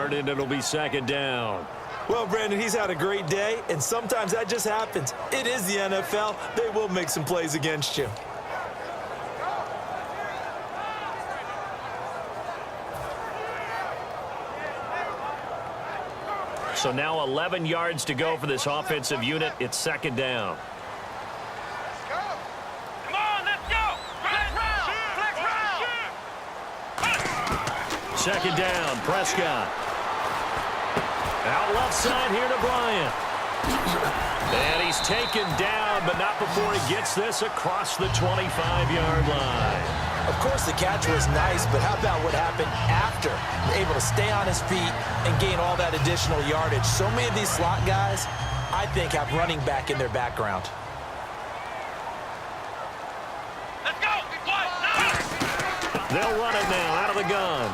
yard, and it'll be second down. Well, Brandon, he's had a great day, and sometimes that just happens. It is the NFL. They will make some plays against you. So now 11 yards to go for this offensive unit. It's second down. Come on, let's go. Flex round. Second down, Prescott. Out left side here to Bryant. And he's taken down, but not before he gets this across the 25-yard line. Of course, the catch was nice, but how about what happened after? Able to stay on his feet and gain all that additional yardage. So many of these slot guys, I think, have running back in their background. Let's go. They'll run it now out of the gun.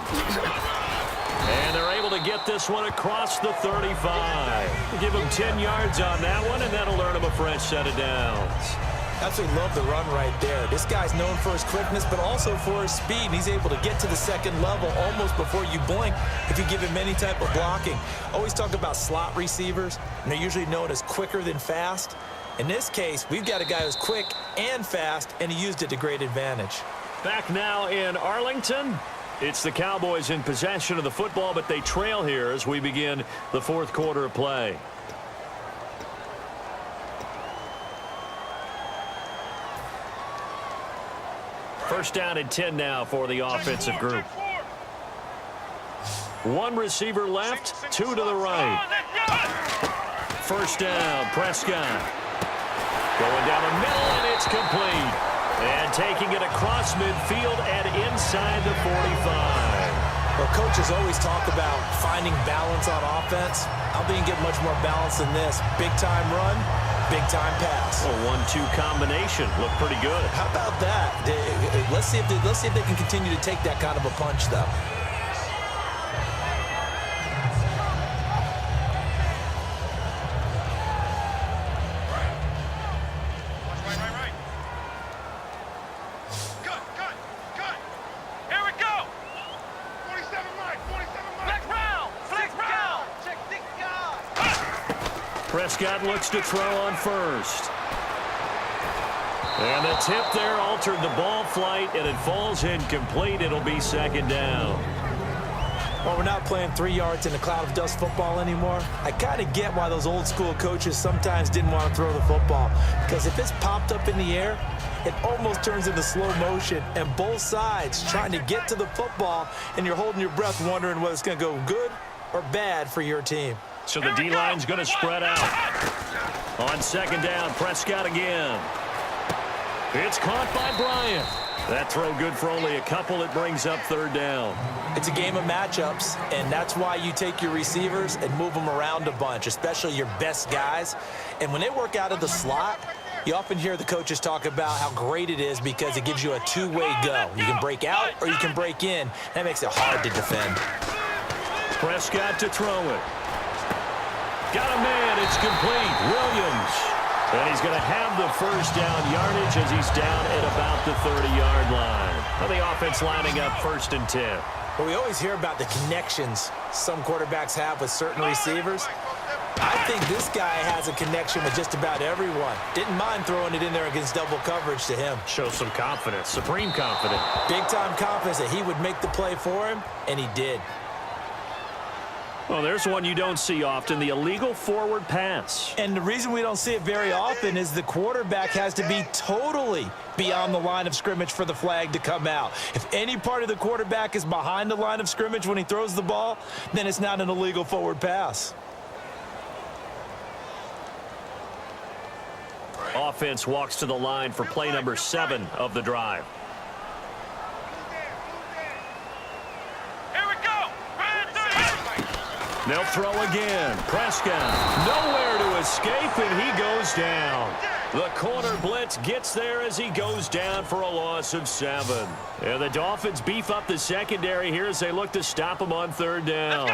And they're able to get this one across the 35. Give them 10 yards on that one, and that'll earn them a fresh set of downs. Absolutely love the run right there. This guy's known for his quickness, but also for his speed. And he's able to get to the second level almost before you blink if you give him any type of blocking. Always talk about slot receivers, and they're usually known as quicker than fast. In this case, we've got a guy who's quick and fast, and he used it to great advantage. Back now in Arlington. It's the Cowboys in possession of the football, but they trail here as we begin the fourth quarter of play. First down and 10 now for the offensive group. One receiver left, two to the right. First down, Prescott. Going down the middle, and it's complete. And taking it across midfield and inside the 45. Well, coaches always talk about finding balance on offense. I don't think you can get much more balance than this. Big-time run, big-time pass. A 1-2 combination. Looked pretty good. How about that? Let's see if they can continue to take that kind of a punch, though. Prescott looks to throw on first. And the tip there altered the ball flight, and it falls incomplete. It'll be second down. Well, we're not playing 3 yards in a cloud of dust football anymore. I kind of get why those old school coaches sometimes didn't want to throw the football. Because if it's popped up in the air, it almost turns into slow motion. And both sides trying to get to the football, and you're holding your breath wondering whether it's going to go good or bad for your team. So the D-line's going to spread out. On second down, Prescott again. It's caught by Bryant. That throw good for only a couple. It brings up third down. It's a game of matchups, and that's why you take your receivers and move them around a bunch, especially your best guys. And when they work out of the slot, you often hear the coaches talk about how great it is because it gives you a two-way go. You can break out or you can break in. That makes it hard to defend. Prescott to throw it. Got a man. It's complete. Williams. And he's going to have the first down yardage as he's down at about the 30-yard line. Well, the offense lining up 1st and 10. Well, we always hear about the connections some quarterbacks have with certain receivers. I think this guy has a connection with just about everyone. Didn't mind throwing it in there against double coverage to him. Shows some confidence, supreme confidence. Big-time confidence that he would make the play for him, and he did. Well, there's one you don't see often, the illegal forward pass. And the reason we don't see it very often is the quarterback has to be totally beyond the line of scrimmage for the flag to come out. If any part of the quarterback is behind the line of scrimmage when he throws the ball, then it's not an illegal forward pass. Offense walks to the line for play number 7 of the drive. They'll throw again. Prescott nowhere to escape, and he goes down. The corner blitz gets there as he goes down for a loss of 7. And the Dolphins beef up the secondary here as they look to stop him on third down.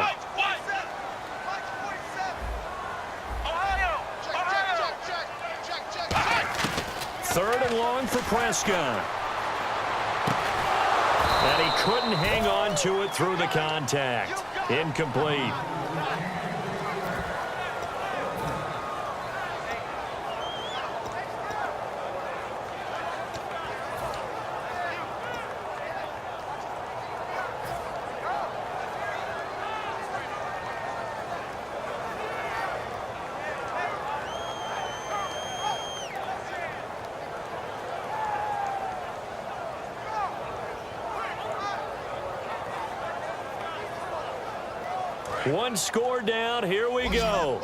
Third and long for Prescott. And he couldn't hang on to it through the contact. Incomplete. One score down. Here we go.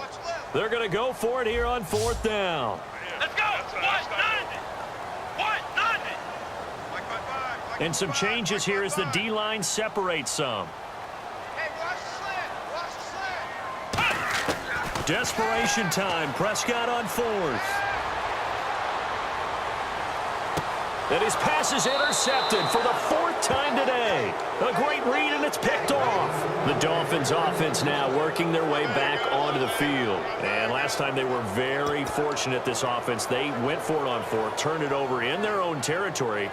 They're going to go for it here on 4th down. Let's go. 190. 190. And some changes here as the D-line separates some. Hey, watch the slant. Desperation time. Prescott on 4th. And his pass is intercepted for the 4th time today. A great read, and it's picked off. The Dolphins offense now working their way back onto the field. And last time they were very fortunate, this offense. They went for it on 4th, turned it over in their own territory,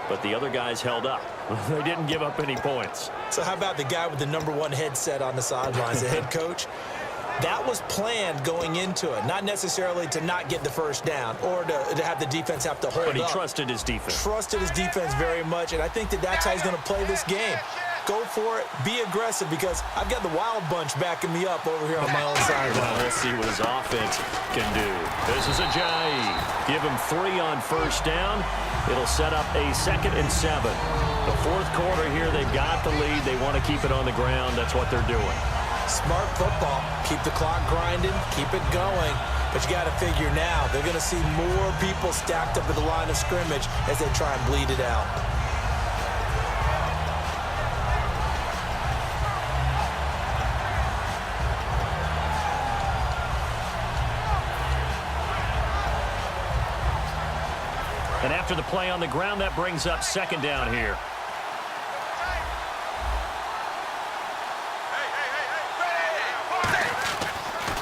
but the other guys held up. They didn't give up any points. So how about the guy with the #1 headset on the sidelines, the head coach? That was planned going into it, not necessarily to not get the first down or to have the defense have to hold up. But he trusted his defense. Trusted his defense very much, and I think that's how he's going to play this game. Go for it, be aggressive, because I've got the wild bunch backing me up over here on my own sideline. Well, we'll see what his offense can do. This is Ajayi. Give him 3 on 1st down. It'll set up a 2nd and 7. The 4th quarter here, they've got the lead. They want to keep it on the ground. That's what they're doing. Smart football. Keep the clock grinding, keep it going. But you got to figure now, they're going to see more people stacked up at the line of scrimmage as they try and bleed it out. And after the play on the ground, that brings up 2nd down here.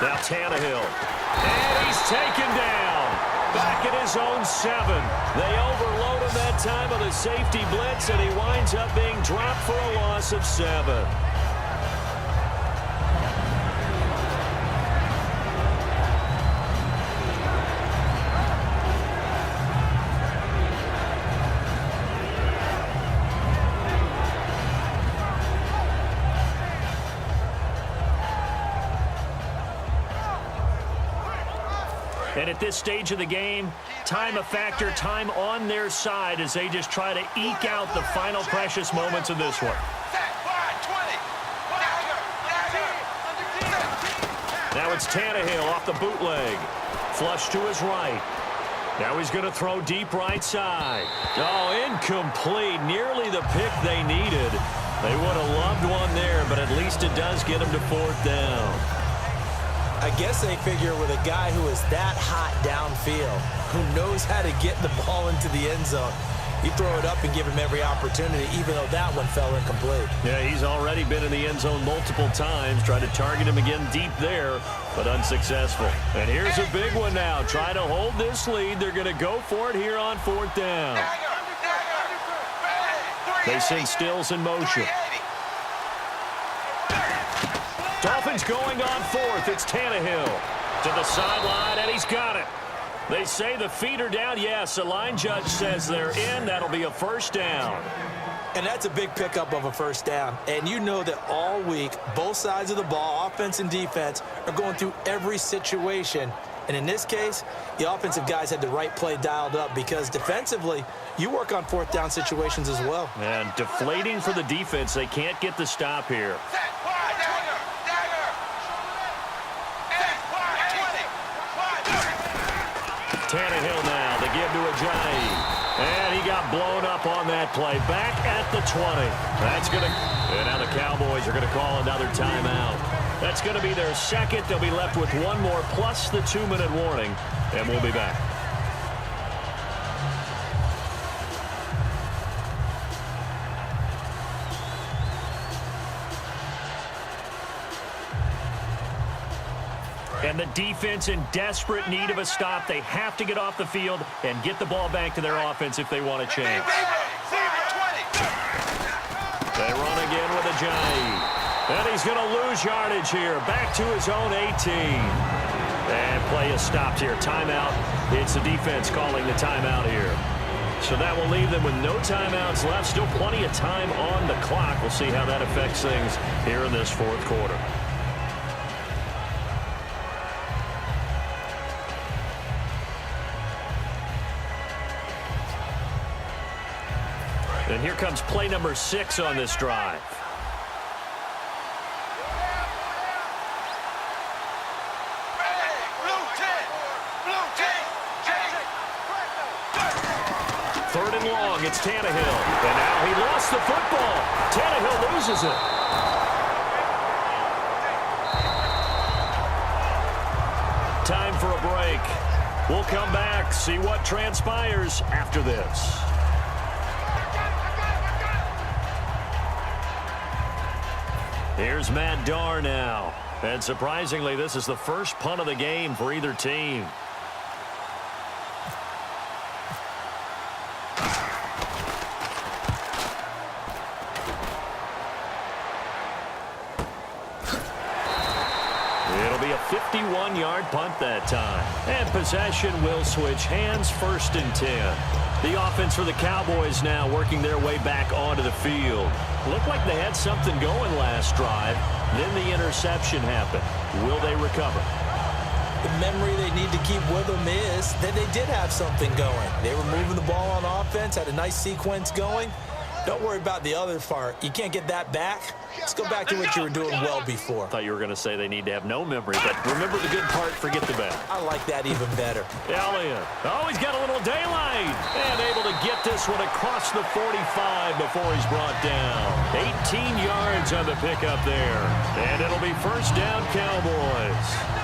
Now Tannehill. And he's taken down. Back at his own 7. They overload him that time with a safety blitz, and he winds up being dropped for a loss of 7. And at this stage of the game, time a factor, time on their side as they just try to eke out the final precious moments of this one. Now it's Tannehill off the bootleg. Flush to his right. Now he's going to throw deep right side. Oh, incomplete. Nearly the pick they needed. They would have loved one there, but at least it does get them to 4th down. I guess they figure with a guy who is that hot downfield, who knows how to get the ball into the end zone, you throw it up and give him every opportunity, even though that one fell incomplete. Yeah, he's already been in the end zone multiple times, tried to target him again deep there, but unsuccessful. And here's a big one now. Try to hold this lead. They're going to go for it here on 4th down. They send Stills in motion. Dolphins going on 4th. It's Tannehill to the sideline, and he's got it. They say the feet are down. Yes, the line judge says they're in. That'll be a 1st down. And that's a big pickup of a 1st down. And you know that all week, both sides of the ball, offense and defense, are going through every situation. And in this case, the offensive guys had the right play dialed up because defensively, you work on 4th down situations as well. And deflating for the defense. They can't get the stop here. Tannehill now, they give to Ajayi. And he got blown up on that play. Back at the 20. That's going to... And now the Cowboys are going to call another timeout. That's going to be their 2nd. They'll be left with one more plus the 2-minute warning. And we'll be back. And the defense in desperate need of a stop. They have to get off the field and get the ball back to their offense if they want a chance. They run again with Ajayi. And he's going to lose yardage here. Back to his own 18. And play is stopped here. Timeout. It's the defense calling the timeout here. So that will leave them with no timeouts left. Still plenty of time on the clock. We'll see how that affects things here in this fourth quarter. And here comes play number 6 on this drive. Third and long, it's Tannehill. And now he lost the football. Tannehill loses it. Time for a break. We'll come back, see what transpires after this. Here's Matt Darr now. And surprisingly, this is the first punt of the game for either team. It'll be a 51-yard punt that time. And possession will switch hands, 1st and 10. The offense for the Cowboys now working their way back onto the field. Looked like they had something going last drive. Then the interception happened. Will they recover? The memory they need to keep with them is that they did have something going. They were moving the ball on offense, had a nice sequence going. Don't worry about the other part. You can't get that back. Let's go back to what you were doing well before. I thought you were going to say they need to have no memory, but remember the good part, forget the bad. I like that even better. Elliott. Oh, he's got a little daylight. And able to get this one across the 45 before he's brought down. 18 yards on the pickup there. And it'll be 1st down, Cowboys.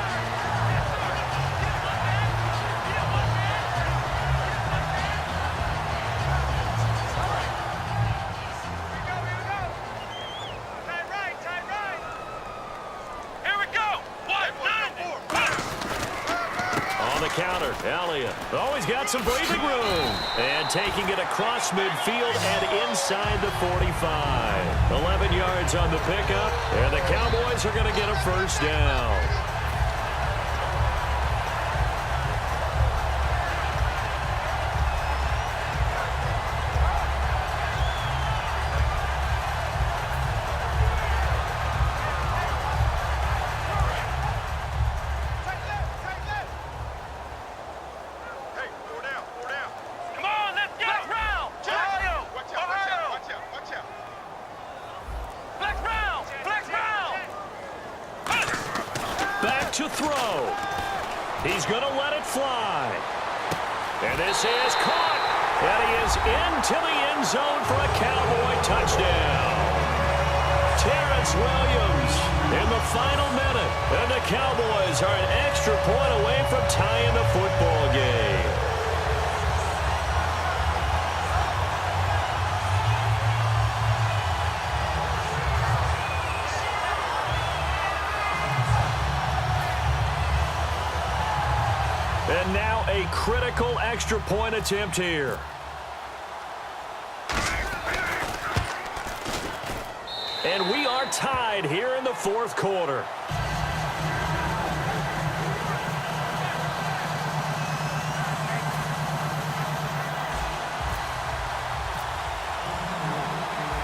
Counter, Elliott. Oh, he's got some breathing room. And taking it across midfield and inside the 45. 11 yards on the pickup, and the Cowboys are going to get a 1st down. To throw. He's going to let it fly. And this is caught. And he is into the end zone for a Cowboy touchdown. Terrence Williams in the final minute. And the Cowboys are an extra point away from tying the football game. And now a critical extra point attempt here. And we are tied here in the fourth quarter.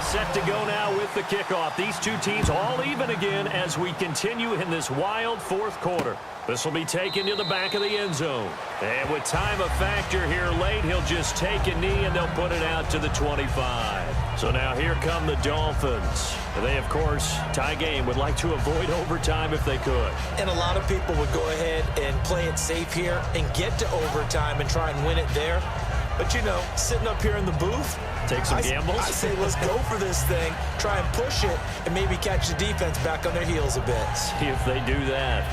Set to go now with the kickoff. These two teams all even again as we continue in this wild fourth quarter. This will be taken to the back of the end zone. And with time a factor here late, he'll just take a knee and they'll put it out to the 25. So now here come the Dolphins. They, of course, tie game, would like to avoid overtime if they could. And a lot of people would go ahead and play it safe here and get to overtime and try and win it there. But, you know, sitting up here in the booth, take some gambles. I say let's go for this thing, try and push it, and maybe catch the defense back on their heels a bit. See if they do that.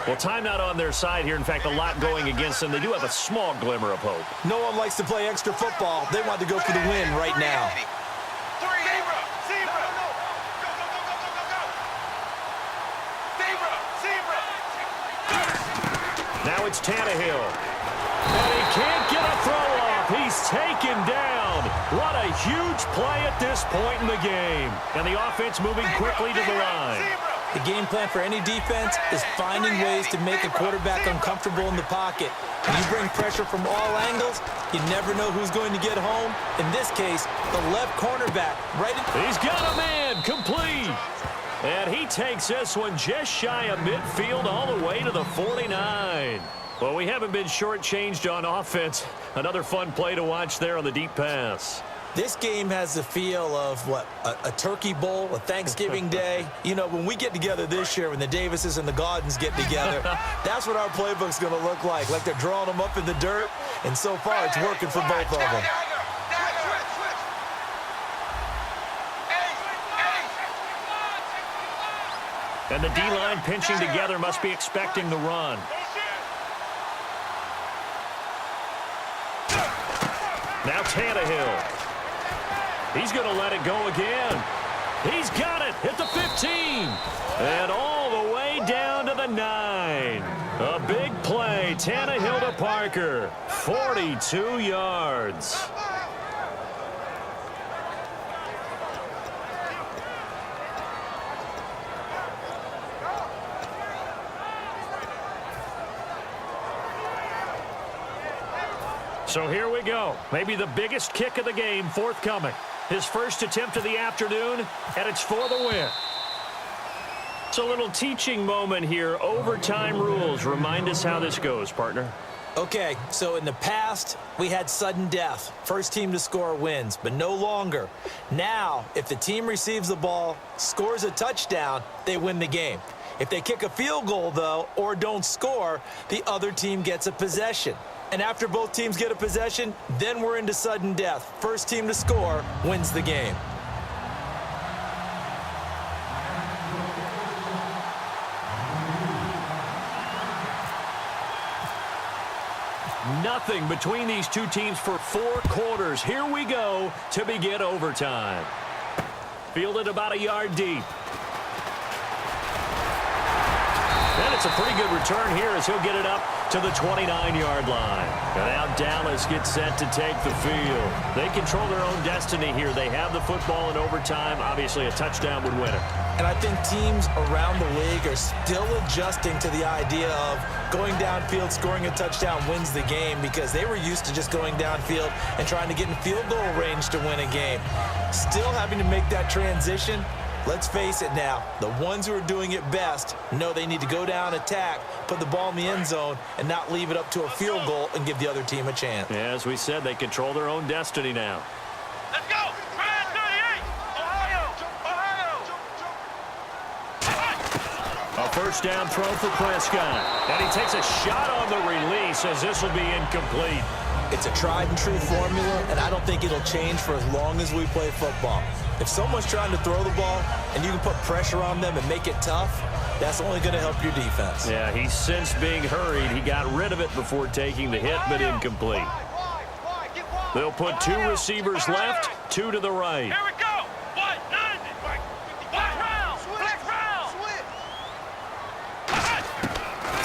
Well, timeout on their side here. In fact, a lot going against them. They do have a small glimmer of hope. No one likes to play extra football. They want to go for the win right now. Now it's Tannehill. And he can't get a throw off. He's taken down. What a huge play at this point in the game. And the offense moving quickly to the line. The game plan for any defense is finding ways to make a quarterback uncomfortable in the pocket. When you bring pressure from all angles, you never know who's going to get home. In this case, the left cornerback. He's got a man, complete. And he takes this one just shy of midfield all the way to the 49. Well, we haven't been shortchanged on offense. Another fun play to watch there on the deep pass. This game has the feel of, a turkey bowl, a Thanksgiving day. You know, when we get together this year, when the Davises and the Gaudens get together, that's what our playbook's going to look like. Like they're drawing them up in the dirt, and so far it's working for both of them. And the D-line pinching together must be expecting the run. Now Tannehill. He's going to let it go again. He's got it at the 15. And all the way down to the 9. A big play. Tannehill to Parker. 42 yards. So here we go. Maybe the biggest kick of the game forthcoming. His first attempt of the afternoon, and it's for the win. It's a little teaching moment here. Overtime rules. Remind us how this goes, partner. Okay, so in the past, we had sudden death. First team to score wins, but no longer. Now, if the team receives the ball, scores a touchdown, they win the game. If they kick a field goal, though, or don't score, the other team gets a possession. And after both teams get a possession, then we're into sudden death. First team to score wins the game. Nothing between these two teams for 4 quarters. Here we go to begin overtime. Fielded about a yard deep. And it's a pretty good return here as he'll get it up to the 29-yard line. And now Dallas gets set to take the field. They control their own destiny here. They have the football in overtime. Obviously, a touchdown would win it. And I think teams around the league are still adjusting to the idea of going downfield, scoring a touchdown wins the game, because they were used to just going downfield and trying to get in field goal range to win a game. Still having to make that transition. Let's face it now, the ones who are doing it best know they need to go down, attack, put the ball in the end zone, and not leave it up to a field goal and give the other team a chance. Yeah, as we said, they control their own destiny now. Let's go! 38! Ohio! A first down throw for Prescott. And he takes a shot on the release as this will be incomplete. It's a tried-and-true formula, and I don't think it'll change for as long as we play football. If someone's trying to throw the ball and you can put pressure on them and make it tough, that's only going to help your defense. Yeah, he's since being hurried. He got rid of it before taking the hit, but incomplete. They'll put 2 receivers left, 2 to the right. Here we go!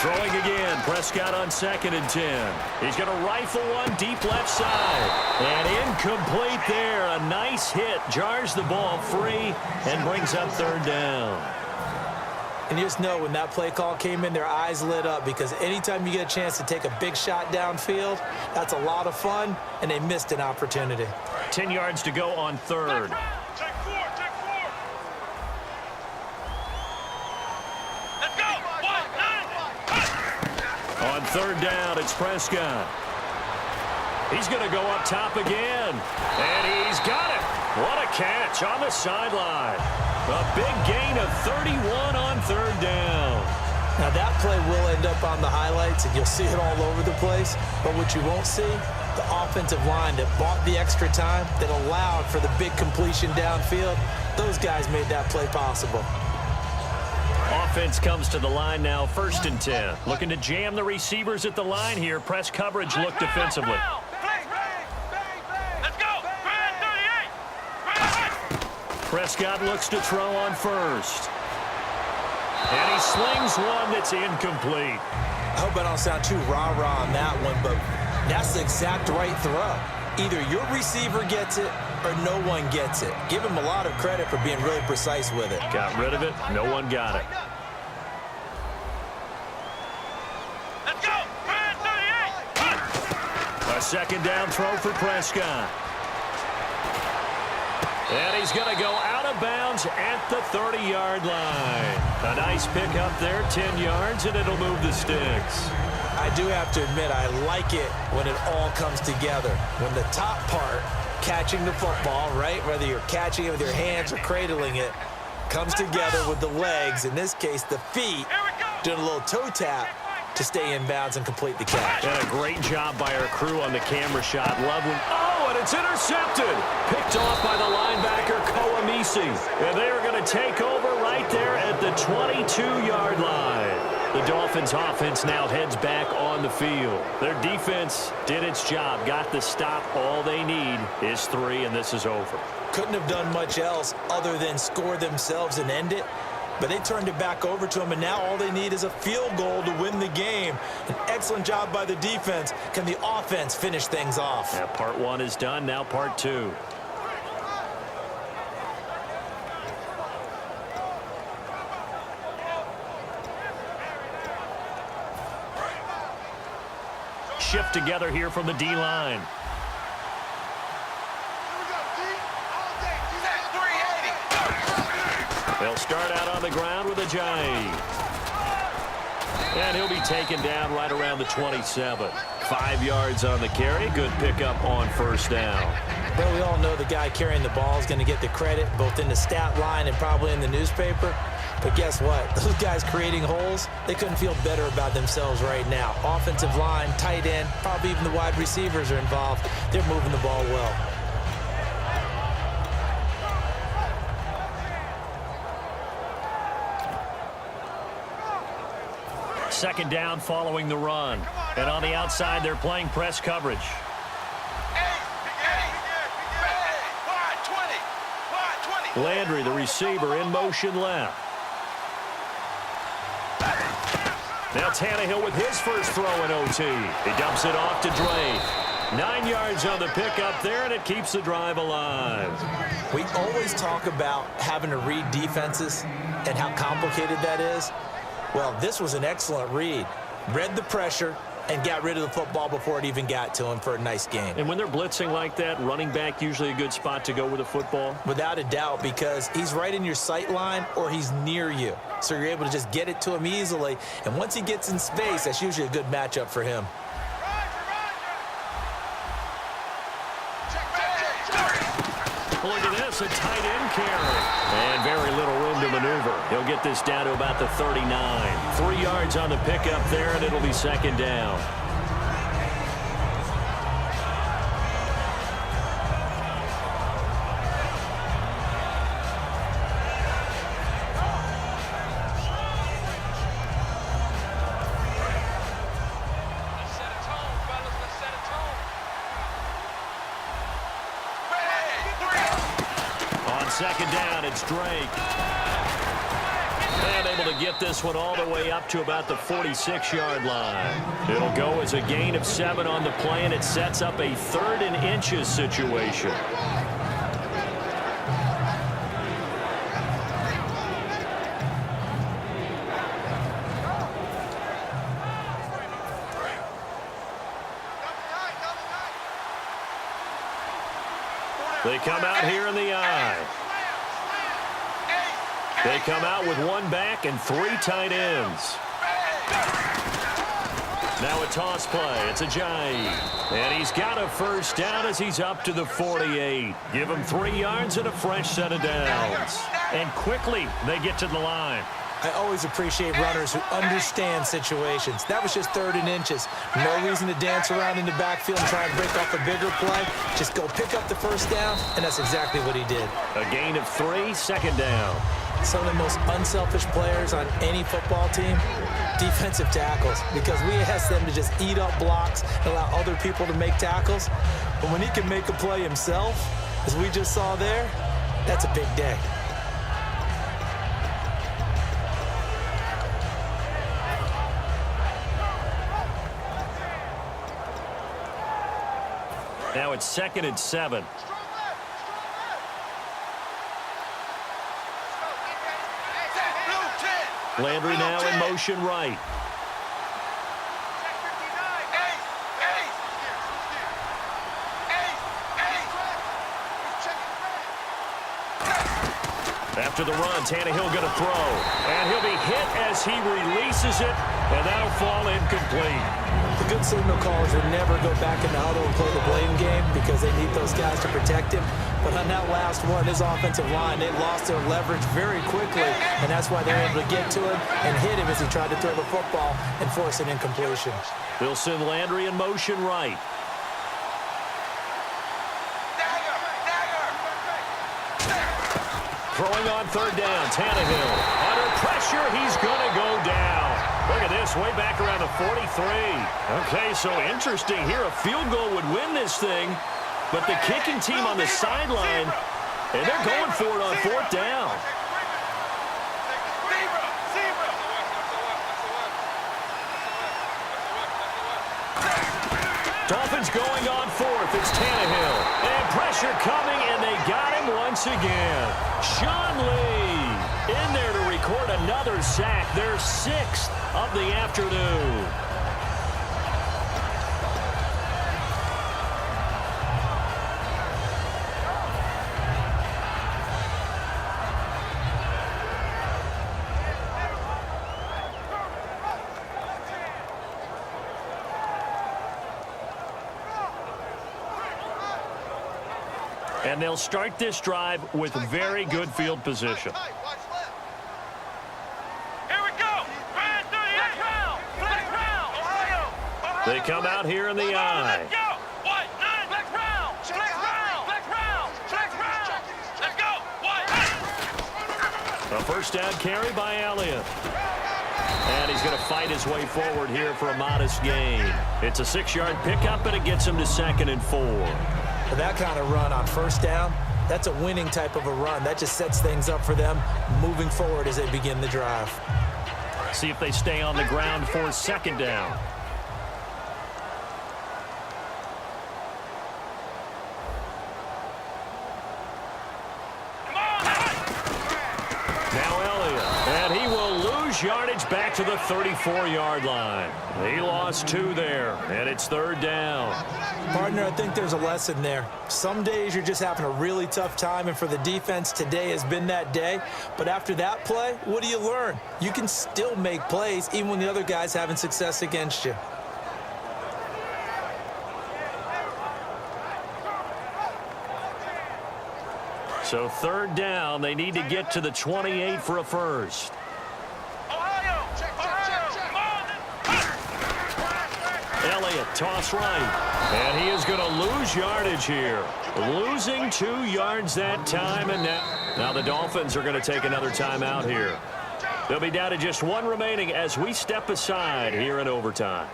Throwing again, Prescott on 2nd and 10. He's going to rifle one deep left side. And incomplete there. A nice hit. Jars the ball free and brings up 3rd down. And you just know when that play call came in, their eyes lit up, because anytime you get a chance to take a big shot downfield, that's a lot of fun, and they missed an opportunity. 10 yards to go on 3rd. Take 4, take 4. Let's go! 1, 9. On 3rd down, it's Prescott. He's going to go up top again. And he's got it. What a catch on the sideline. A big gain of 31 on 3rd down. Now that play will end up on the highlights, and you'll see it all over the place. But what you won't see, the offensive line that bought the extra time, that allowed for the big completion downfield, those guys made that play possible. Offense comes to the line now, 1st and 10. Looking to jam the receivers at the line here. Press coverage look defensively. Let's go! 38! Prescott looks to throw on 1st. And he slings one that's incomplete. I hope I don't sound too rah-rah on that one, but that's the exact right throw. Either your receiver gets it or no one gets it. Give him a lot of credit for being really precise with it. Got rid of it. No one got it. Let's go. Man 38. A second down throw for Prescott. And he's going to go out of bounds at the 30-yard line. A nice pickup there, 10 yards, and it'll move the sticks. I do have to admit, I like it when it all comes together. When the top part, catching the football, right, whether you're catching it with your hands or cradling it, comes together with the legs, in this case the feet, doing a little toe tap to stay in bounds and complete the catch. And a great job by our crew on the camera shot. Love when, oh, and it's intercepted. Picked off by the linebacker, Koamisi. And they are going to take over right there at the 22-yard line. The Dolphins' offense now heads back on the field. Their defense did its job, got the stop. All they need is 3, and this is over. Couldn't have done much else other than score themselves and end it. But they turned it back over to him, and now all they need is a field goal to win the game. An excellent job by the defense. Can the offense finish things off? Yeah, part 1 is done. Now part 2. Shift together here from the D-line. They'll start out on the ground with Ajayi. And he'll be taken down right around the 27. 5 yards on the carry. Good pickup on first down. Well, we all know the guy carrying the ball is going to get the credit, both in the stat line and probably in the newspaper. But guess what? Those guys creating holes, they couldn't feel better about themselves right now. Offensive line, tight end, probably even the wide receivers are involved. They're moving the ball well. Second down following the run. And on the outside, they're playing press coverage. Landry, the receiver, in motion left. Now Tannehill with his first throw in OT. He dumps it off to Drake. 9 yards on the pickup there, and it keeps the drive alive. We always talk about having to read defenses and how complicated that is. Well, this was an excellent read. Read the pressure and got rid of the football before it even got to him for a nice game. And when they're blitzing like that, running back usually a good spot to go with the football? Without a doubt, because he's right in your sight line or he's near you. So you're able to just get it to him easily. And once he gets in space, that's usually a good matchup for him. Look at this, a tight end carry. And very little room to maneuver. He'll get this down to about the 39. 3 yards on the pickup there, and it'll be second down. Second down, it's Drake. And able to get this one all the way up to about the 46-yard line. It'll go as a gain of 7 on the play, and it sets up a 3rd and inches situation. They come out here in the eye. They come out with 1 back and 3 tight ends. Now a toss play. It's Ajayi. And he's got a first down as he's up to the 48. Give him 3 yards and a fresh set of downs. And quickly they get to the line. I always appreciate runners who understand situations. That was just 3rd and inches. No reason to dance around in the backfield and try and break off a bigger play. Just go pick up the first down, and that's exactly what he did. A gain of 3, second down. Some of the most unselfish players on any football team, defensive tackles, because we ask them to just eat up blocks and allow other people to make tackles. But when he can make a play himself, as we just saw there, that's a big day. Now it's 2nd and 7. Landry now in motion right. After the run, Tannehill going to throw. And he'll be hit as he releases it, and that'll fall incomplete. The good signal callers would never go back in the huddle and play the blame game because they need those guys to protect him. But on that last one, his offensive line, they lost their leverage very quickly, and that's why they're able to get to him and hit him as he tried to throw the football and force an incompletion. They'll send Landry in motion right. Throwing on 3rd down, Tannehill. Under pressure, he's going to go down. Look at this, way back around the 43. Okay, so interesting here. A field goal would win this thing, but the kicking team on the sideline, and they're going for it on 4th down. Dolphins going on 4th. It's Tannehill. And pressure coming, and they got him once again. Sean Lee in there to record another sack. Their 6th of the afternoon. And they'll start this drive with very good field position. Here we go. They come out here in the eye. Let's go. White, 9. Flex round. Flex round. Flex round. Flex round. Let's go. White. A 1st down carry by Elliott. And he's going to fight his way forward here for a modest gain. It's a 6-yard pickup, and it gets him to 2nd and 4. That kind of run on 1st down, that's a winning type of a run. That just sets things up for them moving forward as they begin the drive. See if they stay on the ground for 2nd down. Now Elliott, and he will lose yardage back to the 34-yard line. He lost 2 there, and it's 3rd down. Partner, I think there's a lesson there. Some days you're just having a really tough time, and for the defense, today has been that day. But after that play, what do you learn? You can still make plays even when the other guy's having success against you. So 3rd down, they need to get to the 28 for a first. Elliott, toss right. And he is going to lose yardage here. Losing 2 yards that time, and now the Dolphins are going to take another timeout here. They'll be down to just 1 remaining as we step aside here in overtime.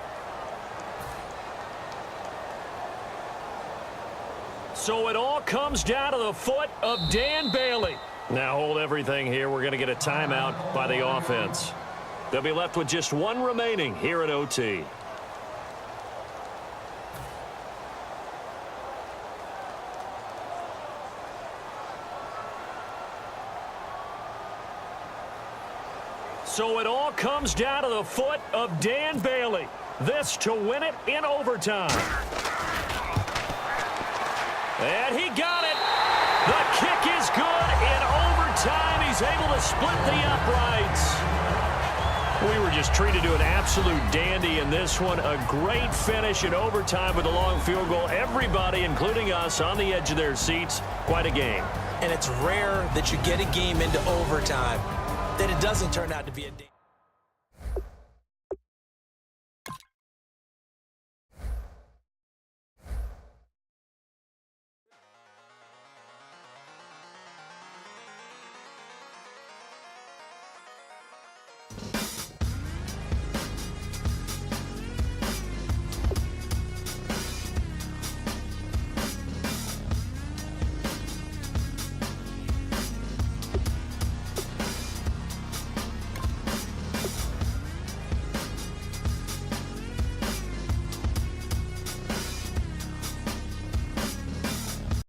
So it all comes down to the foot of Dan Bailey. Now hold everything here. We're going to get a timeout by the offense. They'll be left with just 1 remaining here at OT. So it all comes down to the foot of Dan Bailey. This to win it in overtime. And he got it. The kick is good in overtime. He's able to split the uprights. We were just treated to an absolute dandy in this one. A great finish in overtime with a long field goal. Everybody, including us, on the edge of their seats. Quite a game. And it's rare that you get a game into overtime, that it doesn't turn out to be a